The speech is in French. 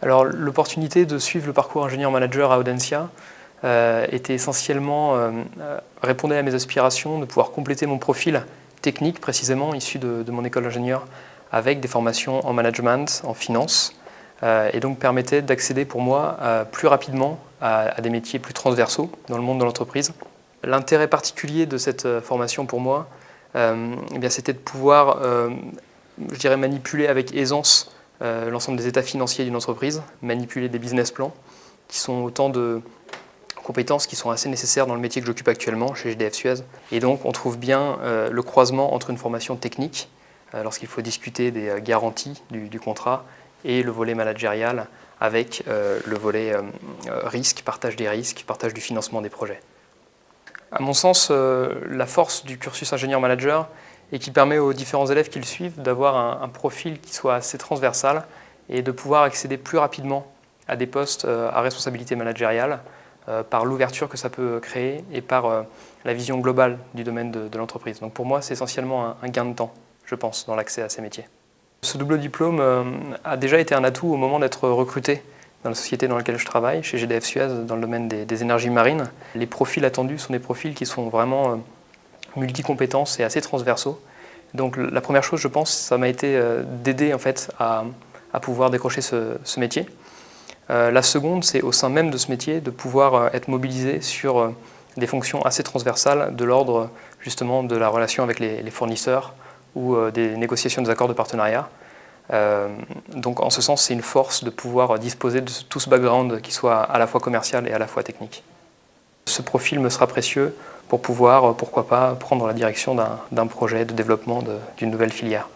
Alors l'opportunité de suivre le parcours ingénieur-manager à Audencia était essentiellement, répondait à mes aspirations de pouvoir compléter mon profil technique précisément issu de mon école d'ingénieur avec des formations en management, en finance, et donc permettait d'accéder pour moi plus rapidement à des métiers plus transversaux dans le monde de l'entreprise. L'intérêt particulier de cette formation pour moi, eh bien, c'était de pouvoir, je dirais, manipuler avec aisance l'ensemble des états financiers d'une entreprise, manipuler des business plans, qui sont autant de compétences qui sont assez nécessaires dans le métier que j'occupe actuellement chez GDF Suez. Et donc on trouve bien le croisement entre une formation technique, lorsqu'il faut discuter des garanties du contrat, et le volet managérial avec le volet risque, partage des risques, partage du financement des projets. À mon sens, la force du cursus ingénieur-manager est qu'il permet aux différents élèves qui le suivent d'avoir un profil qui soit assez transversal et de pouvoir accéder plus rapidement à des postes à responsabilité managériale par l'ouverture que ça peut créer et par la vision globale du domaine de l'entreprise. Donc pour moi, c'est essentiellement un gain de temps, je pense, dans l'accès à ces métiers. Ce double diplôme a déjà été un atout au moment d'être recruté dans la société dans laquelle je travaille, chez GDF Suez, dans le domaine des énergies marines. Les profils attendus sont des profils qui sont vraiment multi-compétences et assez transversaux. Donc la première chose, je pense, ça m'a été d'aider en fait, à pouvoir décrocher ce métier. La seconde, c'est au sein même de ce métier de pouvoir être mobilisé sur des fonctions assez transversales de l'ordre justement de la relation avec les fournisseurs ou des négociations des accords de partenariat. Donc en ce sens, c'est une force de pouvoir disposer de tout ce background qui soit à la fois commercial et à la fois technique. Ce profil me sera précieux pour pouvoir, pourquoi pas, prendre la direction d'un projet de développement d'une nouvelle filière.